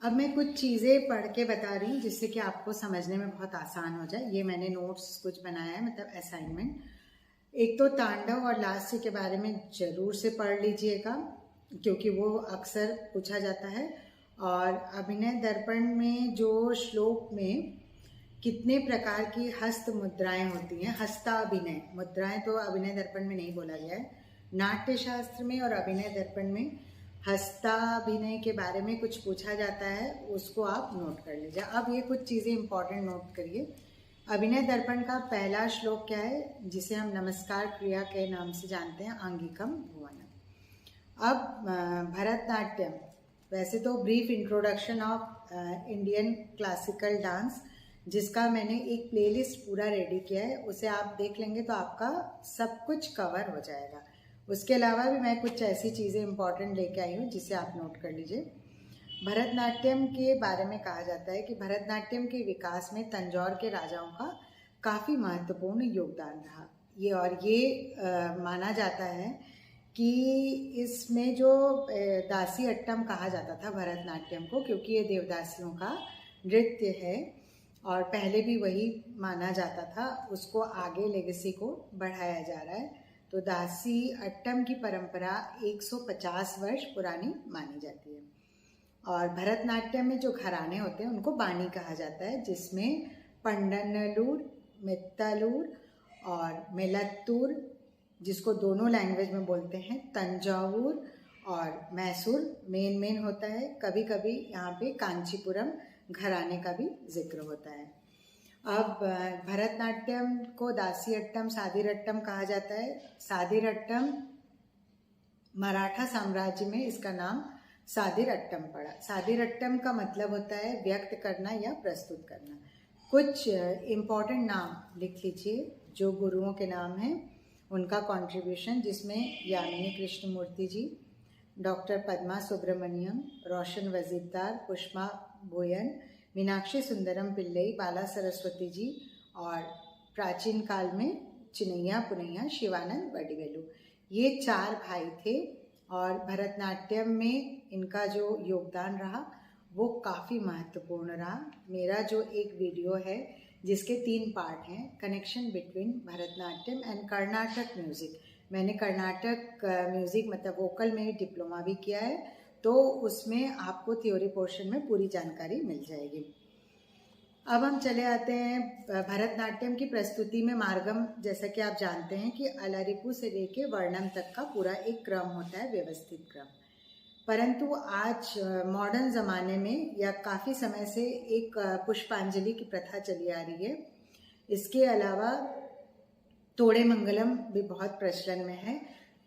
अब मैं कुछ चीज़ें पढ़ के बता रही हूँ जिससे कि आपको समझने में बहुत आसान हो जाए। ये मैंने नोट्स कुछ बनाया है, मतलब असाइनमेंट। एक तो तांडव और लास्य के बारे में ज़रूर से पढ़ लीजिएगा क्योंकि वो अक्सर पूछा जाता है। और अभिनय दर्पण में जो श्लोक में कितने प्रकार की हस्त मुद्राएं होती हैं, हस्ताभिनय मुद्राएं तो अभिनय दर्पण में नहीं बोला गया है। नाट्य शास्त्र में और अभिनय दर्पण में हस्ताभिनय के बारे में कुछ पूछा जाता है, उसको आप नोट कर लीजिए। अब ये कुछ चीज़ें इंपॉर्टेंट नोट करिए। अभिनय दर्पण का पहला श्लोक क्या है, जिसे हम नमस्कार क्रिया के नाम से जानते हैं, आंगिकम भुवनम। अब भरतनाट्यम, वैसे तो brief introduction of Indian classical dance, जिसका मैंने एक प्लेलिस्ट पूरा रेडी किया है, उसे आप देख लेंगे तो आपका सब कुछ कवर हो जाएगा। उसके अलावा भी मैं कुछ ऐसी चीज़ें इंपॉर्टेंट लेके आई हूँ जिसे आप नोट कर लीजिए। भरतनाट्यम के बारे में कहा जाता है कि भरतनाट्यम के विकास में तंजौर के राजाओं का काफ़ी महत्वपूर्ण योगदान रहा। ये माना जाता है कि इसमें जो दासी अट्टम कहा जाता था भरतनाट्यम को, क्योंकि ये देवदासियों का नृत्य है और पहले भी वही माना जाता था, उसको आगे लेगेसी को बढ़ाया जा रहा है। तो दासी अट्टम की परंपरा 150 वर्ष पुरानी मानी जाती है। और भरतनाट्यम में जो घराने होते हैं उनको बानी कहा जाता है, जिसमें पंडनलूर, मित्तलूर और मेलत्तूर, जिसको दोनों लैंग्वेज में बोलते हैं, तंजावुर और मैसूर मेन होता है। कभी कभी यहाँ पे कांचीपुरम घराने का भी जिक्र होता है। अब भरतनाट्यम को दासी अट्टम, सादिर अट्टम कहा जाता है। सादिर अट्टम, मराठा साम्राज्य में इसका नाम सादिर अट्टम पड़ा। सादिर अट्टम का मतलब होता है व्यक्त करना या प्रस्तुत करना। कुछ इम्पॉर्टेंट नाम लिख लीजिए जो गुरुओं के नाम हैं, उनका कंट्रीब्यूशन, जिसमें यामिनी कृष्णमूर्ति जी, डॉक्टर पद्मा सुब्रमण्यम, रोशन वजीरदार, पुष्पा बोयन, मीनाक्षी सुंदरम पिल्लई, बाला सरस्वती जी और प्राचीन काल में चिनैया पुनैया शिवानंद वडिवेलु, ये 4 भाई थे। और भरतनाट्यम में इनका जो योगदान रहा वो काफ़ी महत्वपूर्ण रहा। मेरा जो एक वीडियो है जिसके 3 पार्ट हैं, connection between Bharatanatyam and Karnataka music, मैंने कर्नाटक म्यूज़िक मतलब वोकल में डिप्लोमा भी किया है, तो उसमें आपको थ्योरी पोर्शन में पूरी जानकारी मिल जाएगी। अब हम चले आते हैं भरतनाट्यम की प्रस्तुति में मार्गम। जैसा कि आप जानते हैं कि अलरिपु से लेके वर्णम तक का पूरा एक क्रम होता है, व्यवस्थित क्रम। परंतु आज मॉडर्न ज़माने में या काफ़ी समय से एक पुष्पांजलि की प्रथा चली आ रही है। इसके अलावा तोड़े मंगलम भी बहुत प्रचलन में है।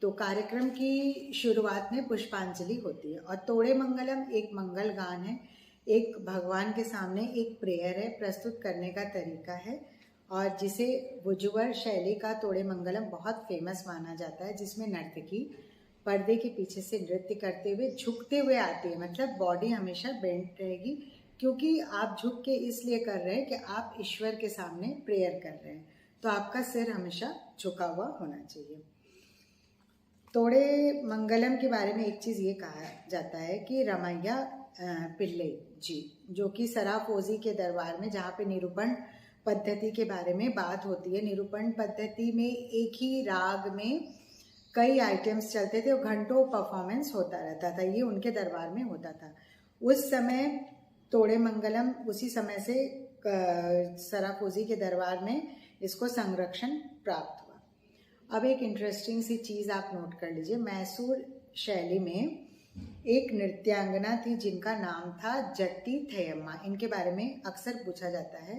तो कार्यक्रम की शुरुआत में पुष्पांजलि होती है और तोड़े मंगलम एक मंगल गान है, एक भगवान के सामने एक प्रेयर है, प्रस्तुत करने का तरीका है, और जिसे वुजुवर शैली का तोड़े मंगलम बहुत फेमस माना जाता है, जिसमें नर्तकी पर्दे के पीछे से नृत्य करते हुए झुकते हुए आती है। मतलब बॉडी हमेशा बेंड रहेगी, क्योंकि आप झुक के इसलिए कर रहे हैं कि आप ईश्वर के सामने प्रेयर कर रहे हैं, तो आपका सिर हमेशा झुका हुआ होना चाहिए। तोड़े मंगलम के बारे में एक चीज़ ये कहा जाता है कि रमैया पिल्लई जी, जो कि सराफोजी के दरबार में, जहाँ पे निरूपण पद्धति के बारे में बात होती है, निरूपण पद्धति में एक ही राग में कई आइटम्स चलते थे और घंटों परफॉर्मेंस होता रहता था, ये उनके दरबार में होता था। उस समय तोड़े मंगलम उसी समय से सराफोजी के दरबार में इसको संरक्षण प्राप्त हुआ। अब एक इंटरेस्टिंग सी चीज़ आप नोट कर लीजिए। मैसूर शैली में एक नृत्यांगना थी जिनका नाम था जट्टी थयम्मा। इनके बारे में अक्सर पूछा जाता है।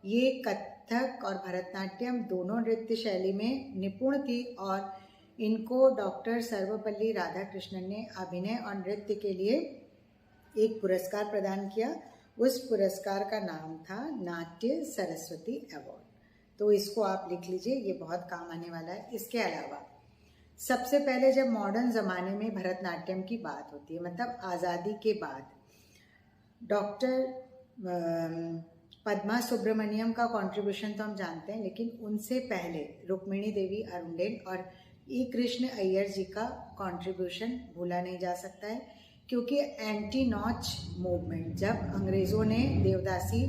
ये कथक और भरतनाट्यम दोनों नृत्य शैली में निपुण थी और इनको डॉक्टर सर्वपल्ली राधाकृष्णन ने अभिनय और नृत्य के लिए एक पुरस्कार प्रदान किया। उस पुरस्कार का नाम था नाट्य सरस्वती अवार्ड। तो इसको आप लिख लीजिए, ये बहुत काम आने वाला है। इसके अलावा सबसे पहले जब मॉडर्न ज़माने में भरतनाट्यम की बात होती है, मतलब आज़ादी के बाद, डॉक्टर पद्मा सुब्रमण्यम का कंट्रीब्यूशन तो हम जानते हैं, लेकिन उनसे पहले रुक्मिणी देवी अरुंडेल और ई कृष्ण अय्यर जी का कंट्रीब्यूशन भूला नहीं जा सकता है, क्योंकि एंटी नॉच मूवमेंट, जब अंग्रेज़ों ने देवदासी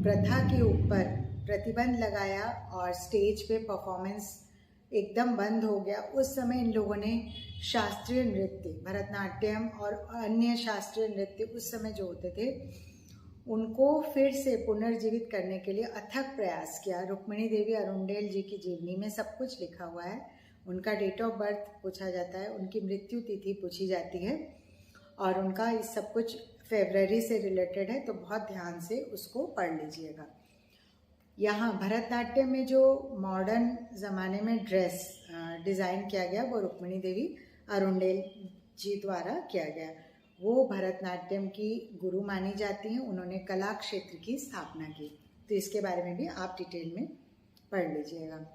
प्रथा के ऊपर प्रतिबंध लगाया और स्टेज पे परफॉर्मेंस एकदम बंद हो गया, उस समय इन लोगों ने शास्त्रीय नृत्य, भरतनाट्यम और अन्य शास्त्रीय नृत्य उस समय जो होते थे उनको फिर से पुनर्जीवित करने के लिए अथक प्रयास किया। रुक्मिणी देवी अरुंडेल जी की जीवनी में सब कुछ लिखा हुआ है। उनका डेट ऑफ बर्थ पूछा जाता है, उनकी मृत्यु तिथि पूछी जाती है और उनका इस सब कुछ फरवरी से रिलेटेड है, तो बहुत ध्यान से उसको पढ़ लीजिएगा। यहाँ भरतनाट्यम में जो मॉडर्न ज़माने में ड्रेस डिज़ाइन किया गया वो रुक्मिणी देवी अरुंडेल जी द्वारा किया गया। वो भरतनाट्यम की गुरु मानी जाती हैं, उन्होंने कला क्षेत्र की स्थापना की। तो इसके बारे में भी आप डिटेल में पढ़ लीजिएगा।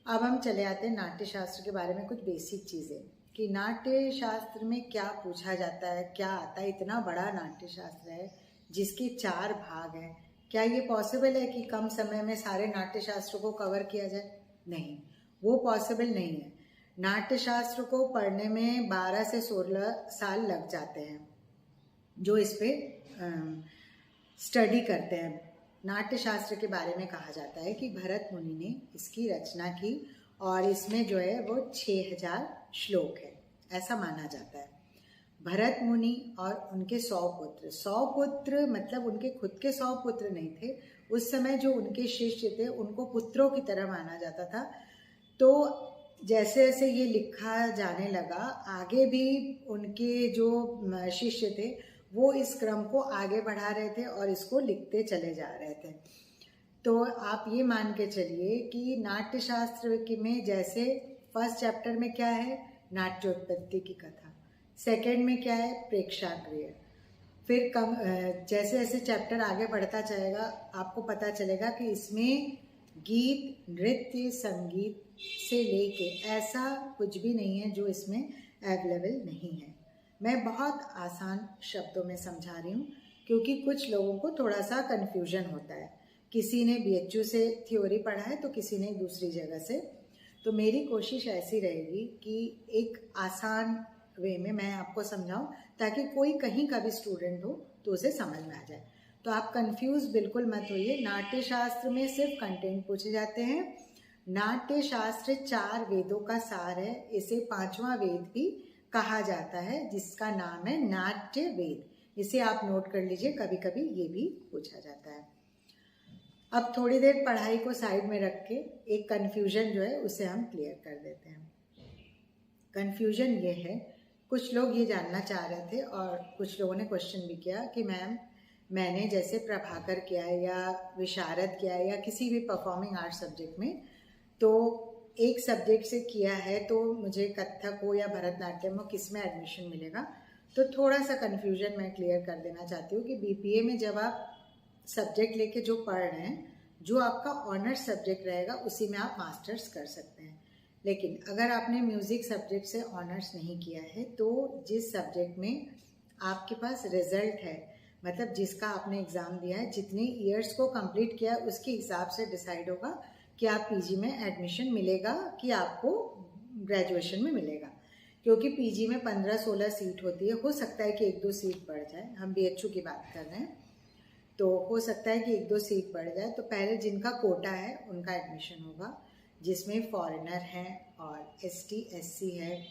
अब हम चले आते हैं नाट्य शास्त्र के बारे में कुछ बेसिक चीज़ें, कि नाट्य शास्त्र में क्या पूछा जाता है, क्या आता है। इतना बड़ा नाट्य शास्त्र है जिसके 4 भाग हैं। क्या ये पॉसिबल है कि कम समय में सारे नाट्य शास्त्र को कवर किया जाए? नहीं, वो पॉसिबल नहीं है। नाट्य शास्त्र को पढ़ने में 12 से 16 साल लग जाते हैं जो इस पे स्टडी करते हैं। नाट्य शास्त्र के बारे में कहा जाता है कि भरत मुनि ने इसकी रचना की और इसमें जो है वो 6000 श्लोक है, ऐसा माना जाता है। भरत मुनि और उनके 100 पुत्र मतलब उनके खुद के 100 पुत्र नहीं थे, उस समय जो उनके शिष्य थे उनको पुत्रों की तरह माना जाता था। तो जैसे जैसे ये लिखा जाने लगा, आगे भी उनके जो शिष्य थे वो इस क्रम को आगे बढ़ा रहे थे और इसको लिखते चले जा रहे थे। तो आप ये मान के चलिए कि नाट्य शास्त्र में जैसे फर्स्ट चैप्टर में क्या है, नाट्योत्पत्ति की कथा, सेकंड में क्या है, प्रेक्षागृह। फिर जैसे जैसे चैप्टर आगे बढ़ता जाएगा आपको पता चलेगा कि इसमें गीत, नृत्य, संगीत से लेके ऐसा कुछ भी नहीं है जो इसमें अवेलेबल नहीं है। मैं बहुत आसान शब्दों में समझा रही हूँ क्योंकि कुछ लोगों को थोड़ा सा कन्फ्यूजन होता है। किसी ने BHU से थ्योरी पढ़ा है तो किसी ने दूसरी जगह से। तो मेरी कोशिश ऐसी रहेगी कि एक आसान वे में मैं आपको समझाऊं ताकि कोई कहीं का भी स्टूडेंट हो तो उसे समझ में आ जाए। तो आप कंफ्यूज बिल्कुल मत होइए। नाट्य शास्त्र में सिर्फ कंटेंट पूछे जाते हैं। नाट्य शास्त्र 4 वेदों का सार है। इसे 5वां वेद भी कहा जाता है जिसका नाम है नाट्य वेद। इसे आप नोट कर लीजिए, कभी कभी ये भी पूछा जाता है। अब थोड़ी देर पढ़ाई को साइड में रख के एक कन्फ्यूजन जो है उसे हम क्लियर कर देते हैं। कन्फ्यूजन ये है, कुछ लोग ये जानना चाह रहे थे और कुछ लोगों ने क्वेश्चन भी किया कि मैम मैंने जैसे प्रभाकर किया है या विशारद किया है या किसी भी परफॉर्मिंग आर्ट सब्जेक्ट में, तो एक सब्जेक्ट से किया है तो मुझे कथक हो या भरतनाट्यम हो किस में एडमिशन मिलेगा। तो थोड़ा सा कन्फ्यूजन मैं क्लियर कर देना चाहती हूँ कि BPA में जब आप सब्जेक्ट लेके जो पढ़ रहे हैं, जो आपका ऑनर्स सब्जेक्ट रहेगा उसी में आप मास्टर्स कर सकते हैं। लेकिन अगर आपने म्यूज़िक सब्जेक्ट से ऑनर्स नहीं किया है तो जिस सब्जेक्ट में आपके पास रिजल्ट है, मतलब जिसका आपने एग्ज़ाम दिया है, जितने ईयर्स को कंप्लीट किया है उसके हिसाब से डिसाइड होगा कि आप PG में एडमिशन मिलेगा कि आपको ग्रेजुएशन में मिलेगा। क्योंकि PG में 15-16 सीट होती है, हो सकता है कि 1-2 सीट बढ़ जाए। हम BHU की बात कर रहे हैं तो हो सकता है कि 1-2 सीट बढ़ जाए। तो पहले जिनका कोटा है उनका एडमिशन होगा, जिसमें फॉरेनर हैं और ST SC है,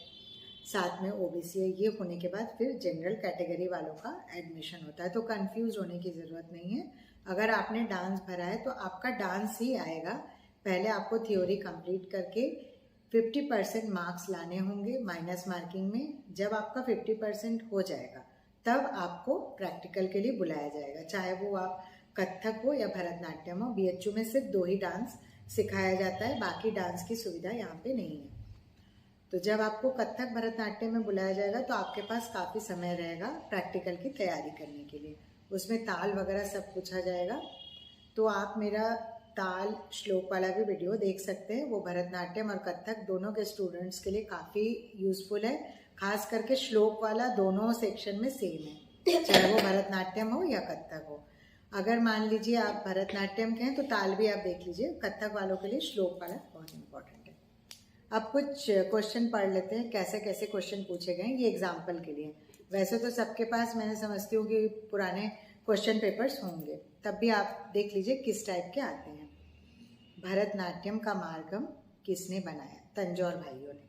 साथ में OBC है। ये होने के बाद फिर जनरल कैटेगरी वालों का एडमिशन होता है। तो कंफ्यूज होने की ज़रूरत नहीं है। अगर आपने डांस भरा है तो आपका डांस ही आएगा। पहले आपको थ्योरी कंप्लीट करके 50% मार्क्स लाने होंगे माइनस मार्किंग में। जब आपका 50% हो जाएगा तब आपको प्रैक्टिकल के लिए बुलाया जाएगा, चाहे वो आप कथक हो या भरतनाट्यम हो। BHU में सिर्फ 2 ही डांस सिखाया जाता है, बाकी डांस की सुविधा यहाँ पे नहीं है। तो जब आपको कथक भरतनाट्यम में बुलाया जाएगा तो आपके पास काफ़ी समय रहेगा प्रैक्टिकल की तैयारी करने के लिए। उसमें ताल वगैरह सब पूछा जाएगा। तो आप मेरा ताल श्लोक वाला भी वीडियो देख सकते हैं। वो भरतनाट्यम और कथक दोनों के स्टूडेंट्स के लिए काफ़ी यूज़फुल है। खास करके श्लोक वाला दोनों सेक्शन में सेम है, चाहे वो भरतनाट्यम हो या कथक हो। अगर मान लीजिए आप भरतनाट्यम के हैं तो ताल भी आप देख लीजिए। कथक वालों के लिए श्लोक वाला बहुत इंपॉर्टेंट है। अब कुछ क्वेश्चन पढ़ लेते हैं, कैसे कैसे क्वेश्चन पूछे गए ये एग्जाम्पल के लिए। वैसे तो सबके पास मैंने समझती हूँ कि पुराने क्वेश्चन पेपर्स होंगे, तब भी आप देख लीजिए किस टाइप के आते हैं। भरतनाट्यम का मार्गम किसने बनाया? तंजौर भाइयों ने।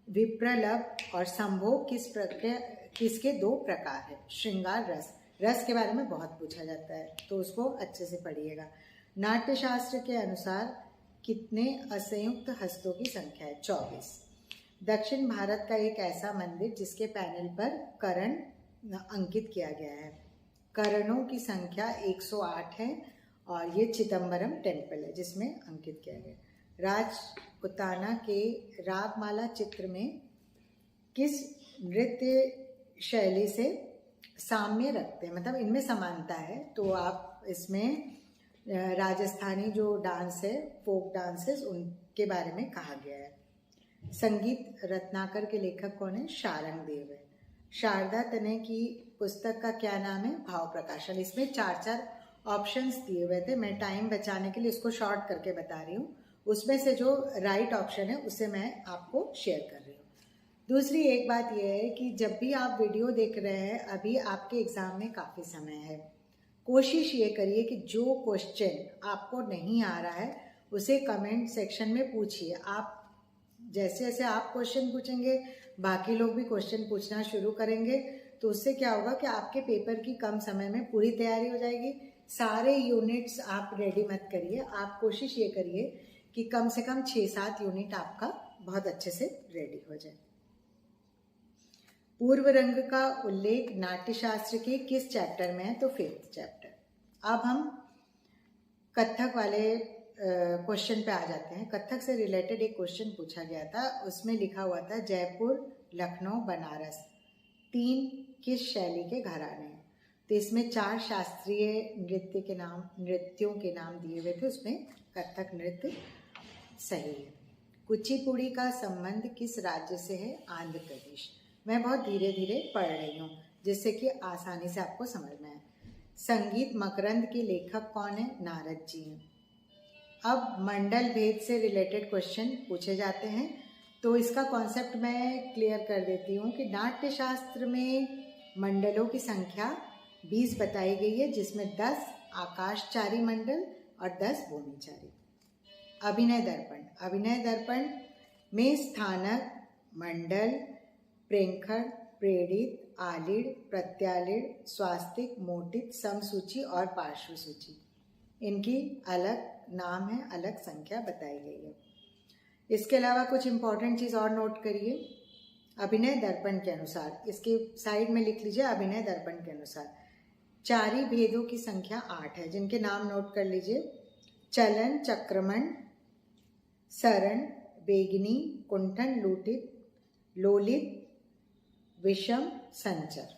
विप्रलभ और संभोग किसके दो प्रकार है? श्रृंगार रस। रस के बारे में बहुत पूछा जाता है, तो उसको अच्छे से पढ़िएगा। नाट्यशास्त्र के अनुसार कितने असंयुक्त हस्तों की संख्या है? 24। दक्षिण भारत का एक ऐसा मंदिर जिसके पैनल पर करण अंकित किया गया है। करणों की संख्या 108 है और ये चिदम्बरम टेम्पल है जिसमें अंकित किया गया। राजपुताना के रागमाला चित्र में किस नृत्य शैली से साम्य रखते हैं, मतलब इनमें समानता है, तो आप इसमें राजस्थानी जो डांस है, फोक डांसेस, उनके बारे में कहा गया है। संगीत रत्नाकर के लेखक कौन है? शारंग देव है। शारदा तनय की पुस्तक का क्या नाम है? भाव प्रकाशन। इसमें 4 ऑप्शंस दिए हुए थे, मैं टाइम बचाने के लिए इसको शॉर्ट करके बता रही हूँ। उसमें से जो राइट ऑप्शन है उसे मैं आपको शेयर कर रही हूँ। दूसरी एक बात यह है कि जब भी आप वीडियो देख रहे हैं, अभी आपके एग्जाम में काफ़ी समय है, कोशिश ये करिए कि जो क्वेश्चन आपको नहीं आ रहा है उसे कमेंट सेक्शन में पूछिए। आप जैसे जैसे आप क्वेश्चन पूछेंगे, बाकी लोग भी क्वेश्चन पूछना शुरू करेंगे, तो उससे क्या होगा कि आपके पेपर की कम समय में पूरी तैयारी हो जाएगी। सारे यूनिट्स आप रेडी मत करिए, आप कोशिश ये करिए कि कम से कम 6-7 यूनिट आपका बहुत अच्छे से रेडी हो जाए। पूर्व रंग का उल्लेख नाट्यशास्त्र के किस चैप्टर में है? तो 5th चैप्टर। अब हम कथक वाले क्वेश्चन पे आ जाते हैं। कथक से रिलेटेड एक क्वेश्चन पूछा गया था, उसमें लिखा हुआ था जयपुर, लखनऊ, बनारस 3 किस शैली के घराने हैं? तो इसमें 4 शास्त्रीय नृत्यों के नाम दिए हुए थे, उसमें कथक नृत्य सही है। कुचिपुड़ी का संबंध किस राज्य से है? आंध्र प्रदेश। मैं बहुत धीरे धीरे पढ़ रही हूँ जिससे कि आसानी से आपको समझ में आए। संगीत मकरंद के लेखक कौन है? नारद जी हैं। अब मंडल भेद से रिलेटेड क्वेश्चन पूछे जाते हैं, तो इसका कॉन्सेप्ट मैं क्लियर कर देती हूँ कि नाट्यशास्त्र में मंडलों की संख्या 20 बताई गई है, जिसमें 10 आकाशचारी मंडल और 10 भूमिचारी। अभिनय दर्पण में स्थानक, मंडल, प्रेंखड़, प्रेरित, आलीढ़, प्रत्यालीढ़, स्वास्तिक, मोटित, समसूची और पार्श्व सूची, इनकी अलग नाम है, अलग संख्या बताई गई है। इसके अलावा कुछ इंपॉर्टेंट चीज़ और नोट करिए। अभिनय दर्पण के अनुसार, इसके साइड में लिख लीजिए, अभिनय दर्पण के अनुसार चारी भेदों की संख्या 8 है, जिनके नाम नोट कर लीजिए। चलन, चक्रमण, सरण, बेगिनी, कुंठन, लोलित, विषम, संचर,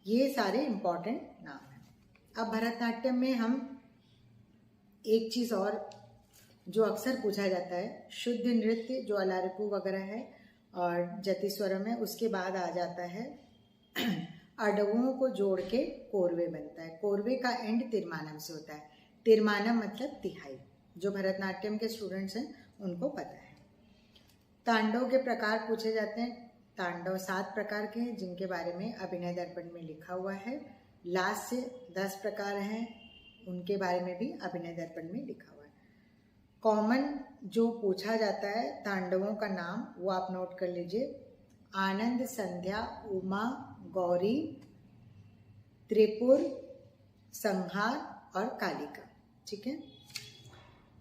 ये सारे इंपॉर्टेंट नाम हैं। अब भरतनाट्यम में हम एक चीज़ और जो अक्सर पूछा जाता है, शुद्ध नृत्य जो अलारिपू वगैरह है और जतिस्वरम है, उसके बाद आ जाता है अडवों को जोड़ के कोरवे बनता है। कोरवे का एंड तिरमानम से होता है। तिरमानम मतलब तिहाई, जो भरतनाट्यम के स्टूडेंट्स हैं उनको पता है। तांडव के प्रकार पूछे जाते हैं। तांडव 7 प्रकार के हैं, जिनके बारे में अभिनय दर्पण में लिखा हुआ है। लास्ट से 10 प्रकार हैं, उनके बारे में भी अभिनय दर्पण में लिखा हुआ है। कॉमन जो पूछा जाता है तांडवों का नाम, वो आप नोट कर लीजिए। आनंद, संध्या, उमा, गौरी, त्रिपुर, संहार और कालिका। ठीक है।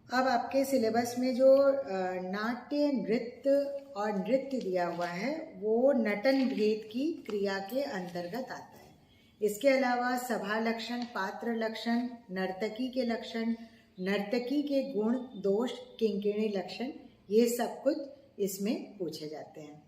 अब आपके सिलेबस में जो नाट्य, नृत्य और नृत्य दिया हुआ है वो नटन भेद की क्रिया के अंतर्गत आता है। इसके अलावा सभा लक्षण, पात्र लक्षण, नर्तकी के लक्षण, नर्तकी के गुण, दोष, किंकिणी लक्षण, ये सब कुछ इसमें पूछे जाते हैं।